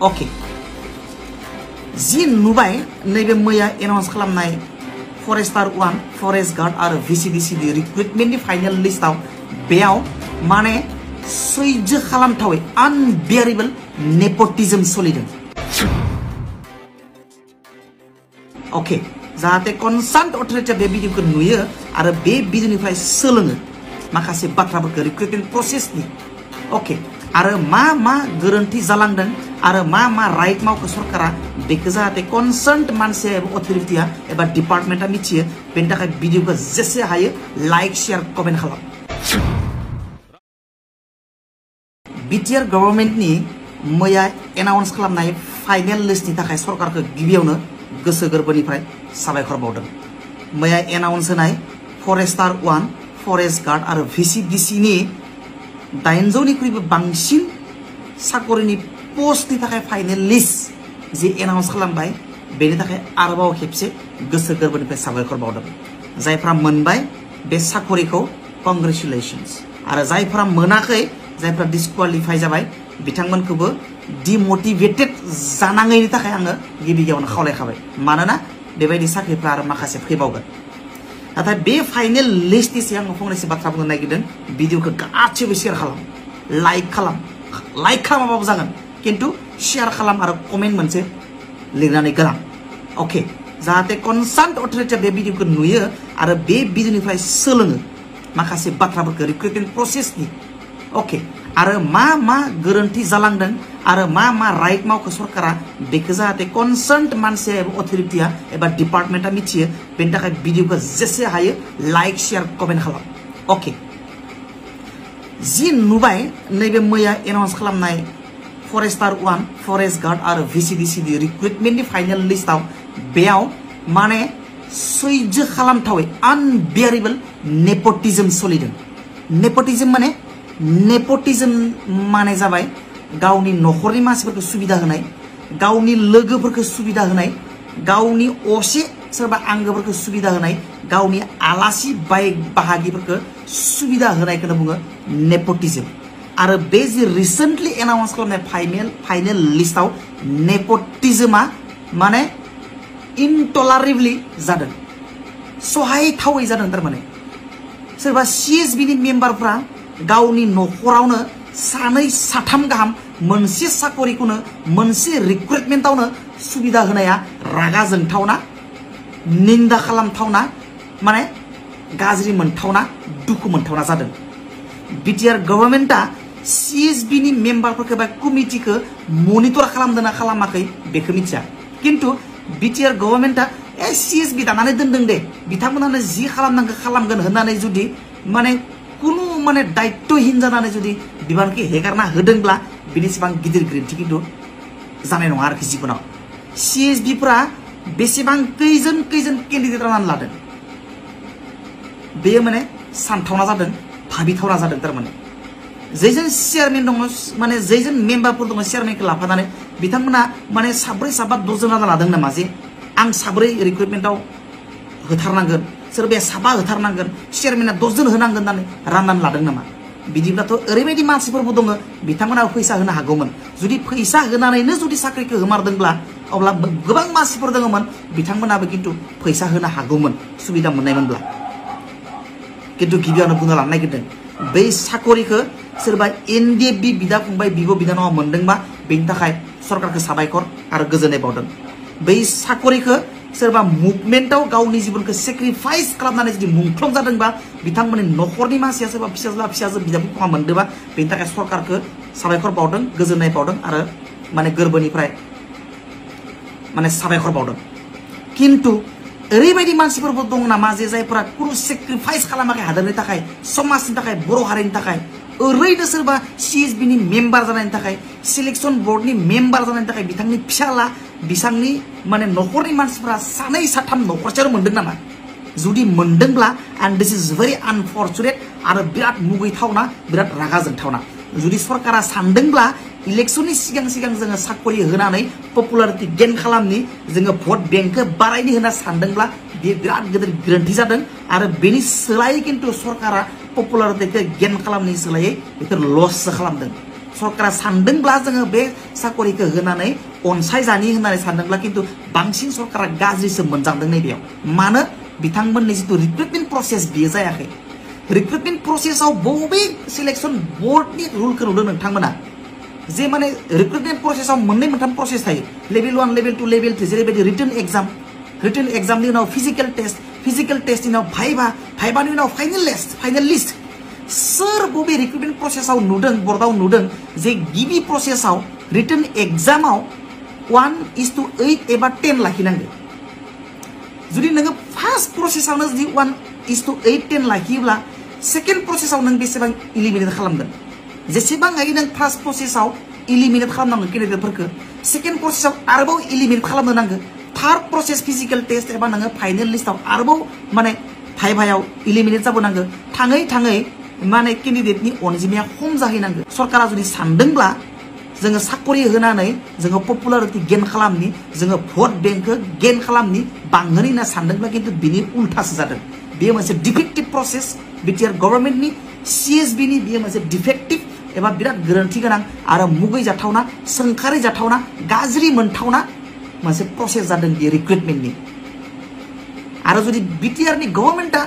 Okay. Jin nubai nebe मैया announce खालामनाय Forester 1, Forest Guard आरो VCDC नि recruitment नि final list आव बेयाव माने सैजो खालामथावै unbearable nepotism सोलिदों. Okay. जाहाथे concerned authority बे भिडिअखौ नुयो आरो बे भिडिअनिफ्राय सोलोङो माखासे बाथ्राफोरखौ recruitment process नि. Okay. आरो मा गोरोन्थि जालांदों आरो मा राइट मावखो सरकारा बेखौ जाहाथे कनसार्न मानसि एबा अथरिटिया एबा डिपार्टमेन्टआ मिथियो बेनि थाखाय भिडिअखौ जेसे हायो लाइक शेयार कमेन्ट खालाम. बिटिआर गभर्नमेन्टनि मैया एनाउन्स खालामनाय फाइनेल लिस्टनि थाखाय सरकारखौ गिबियावनो गोसो गोरबोनिफ्राय साबायखर बावदों. मैया एनाउन्स होनाय फरेस्टार 1, फरेस्ट गार्ड आरो VCDC नि 800निख्रुइबो बांसिन साकरिनि पोस्टनि थाखाय फाइनेल लिस्ट जे एनाउन्स खालामबाय बेनि थाखाय आरोबाव खेबसे गोसो गोरबोनिफ्राय साबायखर बावदों. जायफ्रा मोनबाय बे साकरिखौ कंग्रेचुलेशन्स आरो जायफ्रा मोनाखै जायफ्रा डिसक्वालिफाइ जाबाय बिथांमोनखौबो डिमोटिवेटेड जानाङैनि थाखाय आङो गिबियावनो खावलायखाबाय. मानोना बेबायदि साख्रिफ्रा आरो माखासे फैबावगोन. नाथाय बे फाइनेल लिस्टनि सायाव आं फंनैसो बाथ्रा बुंनो नागिरदों. भिडिअखौ गासैबो शेयार खालाम, लाइक खालामाबाबो जागोन खिन्थु शेयार खालाम आरो कमेन्ट मोनसे लिरनानै गालां. ओके, जाहाथे कनसार्न अथरिटिया बे भिडिअखौ नुयो आरो बे भिडिअनिफ्राय सोलोङो माखासे बाथ्राफोरखौ रिक्रुटमेन्ट प्रसेसनि. ओके, आरो मा गोरोन्थि जालांदों आरो मा राइट मावखो सरकारा बेखौ जाहाथे कनसार्न मानसि एबा अथरिटिया एबा डिपार्टमेन्टआ मिथियो बेनि थाखाय भिडिअखौ जेसे हायो लाइक शेयार कमेन्ट खालाम. ओके. जि नुबाय नैबे मैया एनाउन्स खालामनाय फरेस्टार 1, फरेस्ट गार्ड आरो VCDC नि रिक्रुटमेन्टनि फाइनेल लिस्टआव बेयाव माने सैजो खालामथावै अनबियारेबल नेपोटिजम सोलिदों. नेपोटिजम माने जाबाय गावनि नखरनि मानसिफोरखौ सुबिदा होनाय, गावनि लोगोफोरखौ सुबिदा होनाय, गावनि असे सोरबा आंगोफोरखौ सुबिदा होनाय, गावनि आलासि बाय बाहागिफोरखौ सुबिदा होनायखौनो बुङो नेपोटिजम. आरो बे जे रिसेन्टलि एनाउन्स खालामनाय फाइनेल लिस्टआव नेपोटिजमा माने इनटलारेबलि जादों, सहायथावै जादों. थारमाने सोरबा CSB नि मेम्बारफ्रा गावनि नखरावनो सानै साथाम गाहाम मोनसे साकरिखौनो मोनसे रिक्रुटमेन्टआवनो सुबिदा होनाया रागा जोंथावना, निन्दा खालामथावना, माने गाज्रि मोनथावना, दुखु मोनथावना जादों. बिटिआर गभर्नमेन्टआ CSB नि मेम्बारफोरखौ बा कमिटिखौ मनिटर खालामदोंना खालामाखै बेखौ मिथिया. खिन्थु बिटिआर गभर्नमेन्टआ CSB दानानै दोनदों दे, बिथांमोनानो जि खालामनांगौ खालामगोन होननानै जुदि माने कुनु माने दायित्वहीन जानानै जुदि बिबानखौ हेगारना होदोंब्ला बिनि सिबां गिदिर गोरोन्थि खिन्थु जानाय नङा आरोखि जिबनाव. CSB फोरा बेसेबां खैजोन केन्डिडेट राननानै लादों बेयो माने सानथावना जादों, भाबिथावना जादों. थारमाने जैजोन चेयारमेन दङ, माने जैजोन मेम्बारफोर दङ चेयारमेनखौ लाफानानै बिथांमोना माने 7 7 10 रानना लादों नामा जे आं 7 रिक्रुटमेन्टआव होथारनांगोन, सोरबाया 7 होथारनांगोन, चेयारमेना 10 जन होनांगोन होननानै राननानै लादों नामा? बिदिब्लाथ' ओरैबायदि मानसिफोरबो दङ बिथांमोना फैसा होनो हागौमोन. जुदि फैसा होनानैनो जुदि साख्रिखौ होमारदोंब्ला अब्ला गोबां मानसिफोर दङमोन बिथांमोनाबो खिन्थु फैसा होनो हागौमोन सुबिदा मोननायमोनब्ला. खिन्थु गिबियावनो बुंनो लानो नागिरदों बै साकरिखौ सोरबा NDFB बिदा फंबाय बिब' बिनानावा मोनदोंबा बेनि थाखाय सरकारखौ साबायखर आरो गोजोननाय बावदों. बै साकरिखौ सोरबा मुभमेन्टआव गावनि जिबनखौ सेक्रिफाइस खालामनानै जुदि मुंख्लं जादोंबा बिथांमोननि नखरनि मानसिया सोरबा फिसाजो बिदा फंबाय मोनदोंबा बेनि थाखाय सरकारखौ साबायखर बावदों, गोजोननाय बावदों आरो माने गोरबोनिफ्राय माने साबायखर बावदों. खिन्थु ओरैबायदि मानसिफोरबो दं नामा जे जायफोरा कुनु सेक्रिफाइस खालामाखै हादोरनि थाखाय, समाजनि थाखाय, बर' हारिनि थाखाय, ओरैनो सोरबा CSB नि मेम्बार जानायनि थाखाय, सिलेक्सन बर्डनि मेम्बार जानायनि थाखाय बिथांनि फिसाला बिथांनि माने नखरनि मानसिफोरा 2 3 नखरसेयाव मोनदों नामा? जुदि मोनदोंब्ला एन्ड दिस इज भेरि आनफर्चुनेट आरो बिराद मुगैथावना, बिराद रागा जोंथावना. जुदि सरकारा सानदोंब्ला इलेक्शननि सिगां जोङो साकरि होनानै पपुलारिटी गेन खालामनि, जोङो भट बेंकखौ बारायनि होनना सानदोंब्ला बेयो बिराद गिदिर गोरोन्थि जादों. आरो बेनि सोलायै खिन्थु सरकारा पपुलारिटीखौ गेन खालामनि सोलायै बेखौ लससो खालामदों. सरकारा सानदोंब्ला जोङो बे साकरिखौ होनानै अनसायजानि होननानै सानदोंब्ला खिन्थु बांसिन सरकारा गाज्रिसो मोनजांदों नैबेयाव मानो बिथांमोननि जिथु रिक्रुटमेन्ट प्रसेस बियो जायाखै रिक्रुटमेन्ट प्रसेसआव बबे सिलेक्शन बोर्डनि रुलखौ नुदों नोंथांमोना जे माने रिक्रुटमेन्ट प्रसेसआव मोननै मोनथाम प्रसेस थायो लेभेल 1 लेभेल 2 लेभेल 3 जेरैबायदि रिटन एग्जामनि उनाव फिजिकल टेस्टनि उनाव भाइभानि उनाव फाइनेल लिस्ट सोर बबे रिक्रुटमेन्ट प्रसेसआव नुदों बर्डआव नुदों जे गिबि प्रसेसआव रिटन एग्जामाव 1:8 एबा 10 लाखिनांगौ जुदि नोङो फार्स्ट प्रसेसआवनो जुदि 1:8 10 लाखियोब्ला सेकेन्ड प्रसेसआव नों बेसेबां इलिमिनेट खालामगोन जेसेबां हायो नों फार्स्ट प्रसेसआव इलिमिनेट खालामनांगौ केन्डिडेटफोरखौ सेकेन्ड प्रसेसआव आरोबाव इलिमिनेट खालामनो नांगौ थार्ड प्रसेस फिजिकल टेस्ट एबा नोङो फाइनेल लिस्टआव आरोबाव माने भाइभायाव इलिमिनेट जाबोनांगौ थाङै माने केन्डिडेटनि अनजिमाया खम जाहैनांगौ सरकारा जुदि सानदोंब्ला जोङो साकरि होनानै जोङो पपुलारिटी गेन खालामनि जोङो भट बेंकखौ गेन खालामनि बांहोनि होनना सानदोंब्ला खिन्थु बिनि उल्थासो जादों बेयो मोनसे डिफेक्टिभ प्रसेस बिटिआर गभर्नमेन्टनि CSBनि बेयो मोनसे डिफेक्टिभ एबा बिराद गोरोन्थि गोनां आरो मुगै जाथावना सोंखारि जाथावना गाज्रि मोनथावना मोनसे प्रसेस जादों बे रिक्रुटमेन्टनि आरो जुदि बिटिआरनि गभर्नमेन्टआ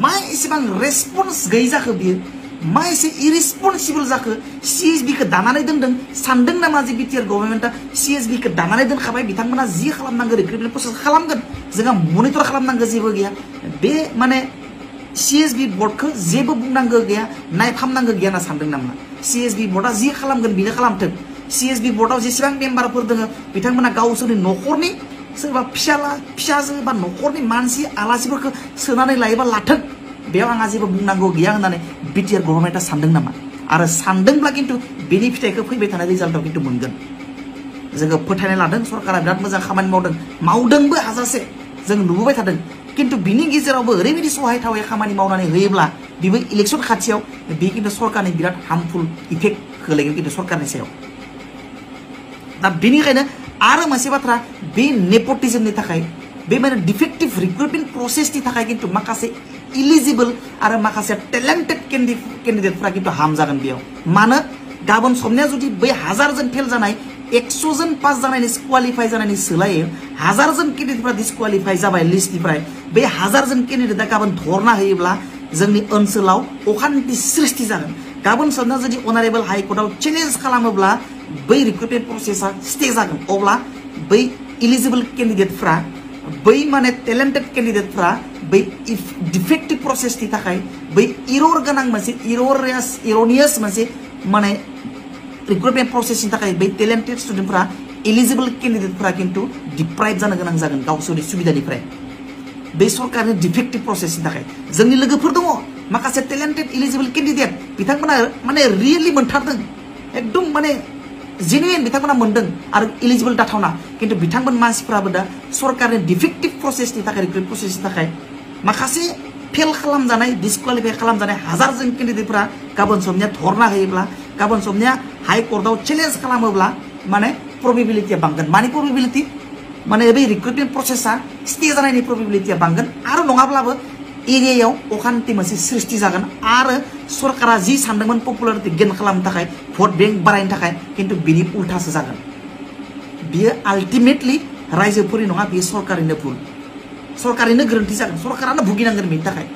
मा एसेबां रेसपन्स गैयै जाखो बियो मा एसे इरेसपन्सिबल जाखो CSBखौ दानानै दोनदों सानदों नामा जे बिटिआर गभर्नमेन्टआ CSBखौ दानानै दोनखाबाय बिथांमोना जि खालामनांगौ रिक्रुटमेन्ट प्रसेस खालामगोन जोंहा मनिटर खालामनांगौ जेबो गैया बे माने CSB बर्डखौ जेबो बुंनांगौ गैया नायफामनांगौ गैया होनना सानदों नामा CSB बर्डआ जि खालामगोन बेनो खालामथों CSB बर्डआव जेसेबां मेम्बारफोर दङ बिथांमोना गावसोरनि न'खरनि सोरबा फिसाजो बा न'खरनि मानसि आलासिफोरखौ सोनानै लायोबा लाथों बेयाव आंहा जेबो बुंनांगौ गैया होननानै बिटिआर गभर्नमेन्टआ सानदों नामा आरो सानदोंब्ला खिन्थु बेनि फिथाइखौ फैबाय थानाय रिजाल्टआव खिन्थु मोनगोन जोङो फोथायनाय लादों सरकारा बिराद मोजां खामानि मावदोंबो हाजासे जों नुबोबाय थादों खिन्थु बिनि गेजेरावबो ओरैबायदि सहायथावै खामानि मावनानै होयोब्ला बेबो इलेक्सन खाथियाव बे खिन्थु सरकारनि बिराद हार्मफुल इफेक्ट खोलैगोन खिन्थु सरकारनि सायाव दा बेनिखायनो आरो मोनसे बाथ्रा बे नेपटिजमनि थाखाय बे माने डिफेक्टिभ रिक्रुटमेन्ट प्रसेसनि थाखाय खिन्थु माखासे इलिजिबल आरो माखासे टेलेन्टेड केन्डिडेटफोरा खिन्थु हार्म जागोन बेयाव मानो गाबोन समनिया जुदि बै 1000 जन फेल जानाय 100 जन पास जानायनि क्वालिफाइ जानायनि सोलायै 1000 जन केन्डिडेटफोरा डिसक्वालिफाइ जाबाय लिस्टनिफ्राय बे 1000 जन केन्डिडेटआ गाबोन धरना होयोब्ला जोंनि ओनसोलाव अखान्ति सृष्टि जागोन गाबोन समनिया जुदि अनारेबल हाइकर्टआव चेलेन्ज खालामोब्ला बै रिक्रुटमेन्ट प्रसेसा स्टे जागोन अब्ला बै इलिजिबल केन्डिडेटफ्रा बै माने टेलेन्टेड केन्डिडेटफ्रा बै डिफेक्टिभ प्रसेसनि थाखाय बै इरर गोनां मोनसे इरनियास मोनसे माने रिक्रुटमेन्ट प्रसेसनि थाखाय बै टेलेन्टेड स्टुडेन्टफ्रा इलिजिबल केन्डिडेटफ्रा खिन्थु डिप्राइभ जानो गोनां जागोन गावसोरनि सुबिदानिफ्राय बे सरकारनि डिफेक्टिभ प्रसेसनि थाखाय जोंनि लोगोफोर दङ माखासे टेलेन्टेड इलिजिबल केन्डिडेट बिथांमोना माने रियेलि मोनथारदों एकदम माने जेनुइन बिथांमोना मोनदों आरो इलिजिबल दाथावना खिन्थु बिथांमोन मानसिफ्राबो दा सरकारनि डिफेक्टिभ प्रसेसनि थाखाय रिक्रुटमेन्ट प्रसेसनि थाखाय माखासे फेल खालामजानाय डिसक्वालिफाइ खालामजानाय 1000 जन केन्डिडेटफ्रा गाबोन समनिया धरना होयोब्ला गाबोन समनिया हाइकर्टआव चेलेन्ज खालामोब्ला माने प्रबेबिलिटिया बांगोन मानि प्रबेबिलिटि माने बे रिक्रुटमेन्ट प्रसेसा स्टे जानायनि प्रबेबिलिटिया बांगोन आरो नङाब्लाबो एरियायाव अखान्ति मोनसे सृष्टि जागोन आरो सरकारा जि सानदोंमोन पपुलारिटी गेन खालामनो थाखाय भट बेंक बारायनो थाखाय खिन्थु बिनि उल्थासो जागोन बियो आल्टिमेटलि रायजोफोरनि नङा बियो सरकारिनो भुल सरकारिनो गोरोन्थि जागोन सरकारानो भुगिनांगोन बेनि थाखाय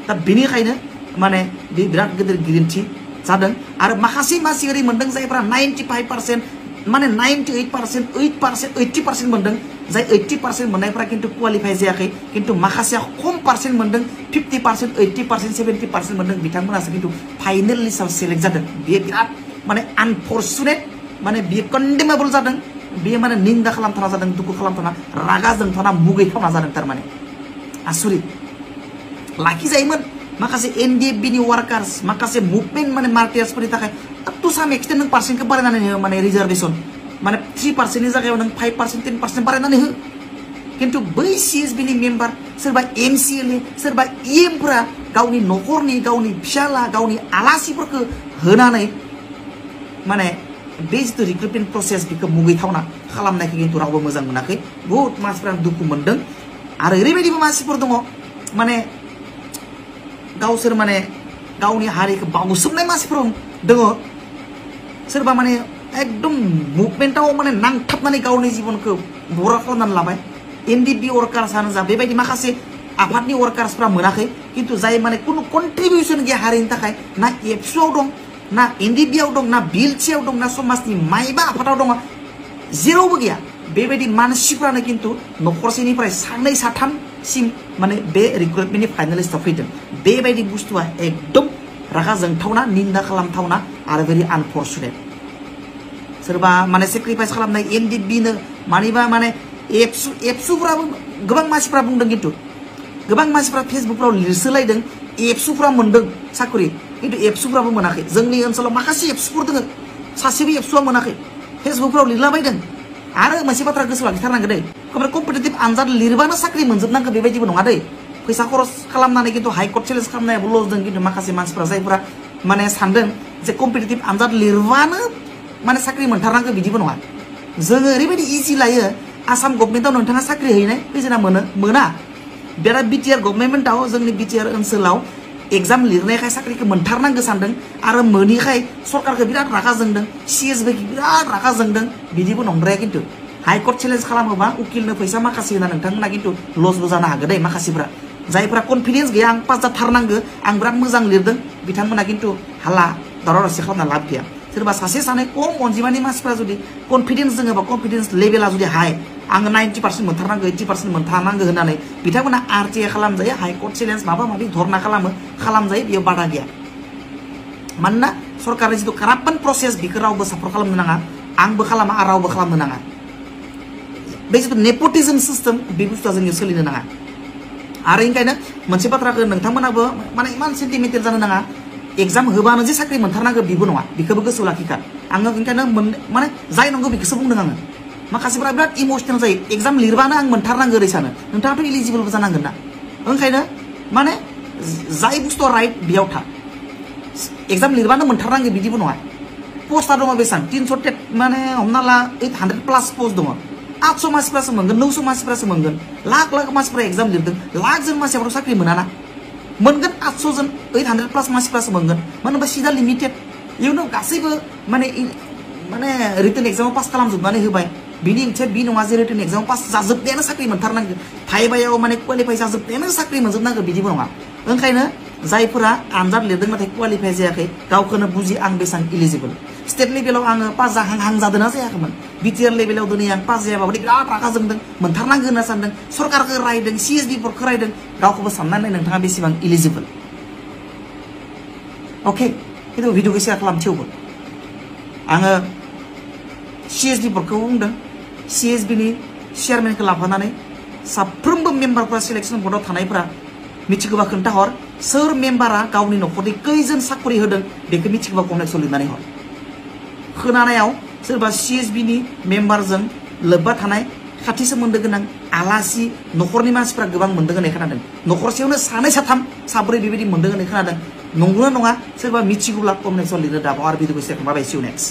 दा बेनिखायनो माने बे बिराद गिदिर गोरोन्थि जादों आरो माखासे मानसि ओरै मोनदों जायफ्रा 95% माने 98% 8% 80% मोनदों जाय 80% मोननायफ्रा खिन्थु क्वालिफाइ जायाखै खिन्थु माखासेया खम पार्सेन्ट मोनदों 50% 80% 70% मोनदों बिथांमोनासो खिन्थु फाइनेल लिस्टआव सेलेक्ट जादों बेयो बिराद माने आनफर्चुनेट माने बियो कन्डेमेबल जादों बेयो माने निन्दा खालामथावना जादों दुखु खालामथावना रागा जोंथावना मुगैथावना जादों थारमाने आसुरित लाखिजायोमोन माखासे एनडिएफबिनि वार्कार्स माखासे मुभमेन्ट माने मार्टियार्सफोरनि थाखाय टु साम एक्सटेन्ट नों पार्सेन्टखौ बारायनानै हो माने रिजार्भेसन माने 3%नि जायगायाव नों 5% 10% बारायनानै हो खिन्थु बै CSBनि मेम्बार सोरबा MCLA सोरबा EMफोरा गावनि न'खरनि गावनि फिसाला गावनि आलासिफोरखौ होनानै माने बे जिथु रिक्रुटमेन्ट प्रसेस बेखौ मुगैथावना खालामनायखौ खिन्थु रावबो मोजां मोनाखै बहुत मानसिफ्रा दुखु मोनदों आरो ओरैबायदिबो मानसिफोर दङ माने गावसोर माने गावनि हारिखौ बावसोमनाय मानसिफोर दङ सोरबा माने एकदम मुभमेन्टआव माने नांथाबनानै गावनि जिबनखौ बरा खालामनानै लाबाय एनडिपि वर्कार्सआनो जा बेबायदि माखासे आफादनि वर्कार्सफ्रा मोनाखै किन्तु जाय माने कुनु कन्ट्रिबिउसन गैया हारिनि थाखाय ना एबसुआव दं ना एनडिपिआव दं ना बिएलसिआव दं ना समाजनि मायबा आफादाव दं जेरावबो गैया बेबायदि मानसिफ्रानो किन्तु नखरसेनिफ्राय सानै साथामसिम माने बे रिक्रुटमेन्टनि फाइनाल लिस्टआव फैदों बेबायदि बुस्थुआ एकदम रागा जोंथावना निन्दा खालामथावना आरो भेरि आनफर्चुनेट सोरबा माने सेक्रिफाइस खालामनाय एनडिपिनो मानिबा माने एबसुफ्राबो गोबां मानसिफ्रा बुंदों किन्तु गोबां मानसिफ्रा फेसबुकफ्राव लिरसोलायदों एबसुफ्रा मोनदों साख्रि किन्तु एबसुफ्राबो मोनाखै जोंनि ओनसोलाव माखासे एबसुफोर दङ सासेबो एबसुआ मोनाखै फेसबुकफ्राव लिरलाबायदों आरो मोनसे बाथ्रा गोसोआव लाखिथारनांगौ दै कम्पिटिटिभ आनजाद लिरबानो साख्रि मोनजोबनांगौ बेबायदिबो नङा दै फैसा खरस खालामनानै किन्तु हाइकर्ट चेलेन्ज खालामनायाबो लस दं किन्तु माखासे मानसिफ्रा जायफोरा माने सानदों जे कम्पिटिटिभ आनजाद लिरबानो माने साख्रि मोनथारनांगौ बिदिबो नङा जोङो ओरैबायदि इजि लायो आसाम गभर्नमेन्टआव नोंथाङा साख्रि हैनाय फैसा मोना बिराद बिटिआर गभर्नमेन्टआव जोंनि बिटिआर ओनसोलाव एग्जाम लिरनायखाय साख्रिखौ मोनथारनांगौ सानदों आरो मोनिखाय सरकारखौ बिराद रागा जोंदों सिएसबिखौ बिराद रागा जोंदों बिदिबो नंद्राया किन्तु हाइकर्ट चेलेन्ज खालामोबा उकिलनो फैसा माखासे होना नोंथांमोना किन्तु लसबो जानो हागौ दै माखासेफ्रा जायफ्रा कनफिडेन्स गैया आं पास जाथारनांगौ आं बिराद मोजां लिरदों बिथांमोना किन्तु हाला दावराव दावसि खालामना लाब गैया सोरबा सासे सानै खम अनजिमानि मानसिफ्रा जुदि कनफिडेन्स दोङोबा कनफिडेन्स लेभेला जुदि हाइ आङो 90% मोनथारनांगौ 80% मोनथारनांगौ होननानै बिथांमोना आरटिए खालामजायो हाइकर्ट चेलेन्ज माबा माबि धरना खालामजायो बेयाव बादा गैया मानोना सरकारनि जिथु काराप्शन प्रसेस बेखौ रावबो सापर्ट खालामनो नाङा आंबो खालामा आरो रावबो खालामनो नाङा बे जिथु नेपटिजम सिस्टेम बे बुस्थुआ जोंनियाव सोलिनो नाङा आरो ओंखायनो मोनसे बाथ्राखौ नोंथांमोनाबो माने इमान सेन्टिमेन्टेल जानो नाङा एग्जाम होबानो जे साख्रि मोनथारनांगौ बिबो नङा बेखौबो गोसोआव लाखिखा आङो ओंखायनो माने जाय नंगौ बेखौसो बुंदों आङो माखासेफ्रा बिराद इमोसनेल जायो एग्जाम लिरबानो आं मोनथारनांगौ ओरै सानो नोंथाङाथ' इलिजिबलबो जानांगोन ना ओंखायनो माने जाय बुस्थुआ राइट बेयाव था एग्जाम लिरबानो मोनथारनांगौ बिदिबो नङा पस्टआ दङ बेसेबां 300 माने हमना ला 800+ पस्ट दङ 800 मानसिफ्रासो मोनगोन 900 मानसिफ्रासो मोनगोन लाख मानसिफ्रा एग्जाम लिरदों लाख जन मानसिफ्राथ' साख्रि मोनाना मोनगोन 800 जन 800+ मानसिफ्रासो मोनगोन मानो होनबा सिदा लिमिटेड इयुनाव गासैबो माने रिटेन एग्जामाव पास खालामजोबनानै होबाय बिनि ओंथिया बि नङा जे रिटेन एग्जामाव पास जाजोबनायानो साख्रि मोनथारनांगौ भाइभायाव माने क्वालिफाइ जाजोबनायानो साख्रि मोनजोबनांगौ बिदिबो नङा ओंखायनो जायफोरा आनजाद लिरदों नाथाय क्वालिफाइ जायाखै गावखौनो बुजि आं बेसेबां इलिजिबल स्टेट लेभेलाव आङो पास जाहां जादोंना जायाखैमोन बिटिआर लेभेलाव दिनै आं पास जायाबाबो बिराद रागा जोंदों मोनथारनांगौ होनना सानदों सरकारखौ रायदों सिएसबि बोर्डखौ रायदों गावखौबो साननानै नोंथाङा बेसेबां इलिजिबल अके किन्तु भिडिअखौ शेयार खालाम थेवबो आङो सिएसबि बोर्डखौ बुंदों सिएसबिनि चेयारमेनखौ लाफानानै साफ्रोमबो मेम्बारफ्रा सिलेक्सन बोर्डआव थानायफ्रा मिथिगौबा खोन्थाहर सोर मेम्बारा गावनि न'खरनि खैजोन साखरि होदों बेखौ मिथिगौबा कमेन्टआव लिरनानै हर खोनानायाव सोरबा सिएसबिनि मेम्बारजों लोब्बा थानाय खाथि सोमोन्दो गोनां आलासि न'खरनि मानसिफ्रा गोबां मोनदों होननाय खोनादों न'खरसेयावनो सानै साथाम साब्रै बेबायदि मोनदों होननाय खोनादों नंगौना नङा सोरबा मिथिगौब्ला कमेन्टआव लिरनो दाबाव आरो भिडिअखौ शेयार खालामबा बाय सि इउ नेक्स्ट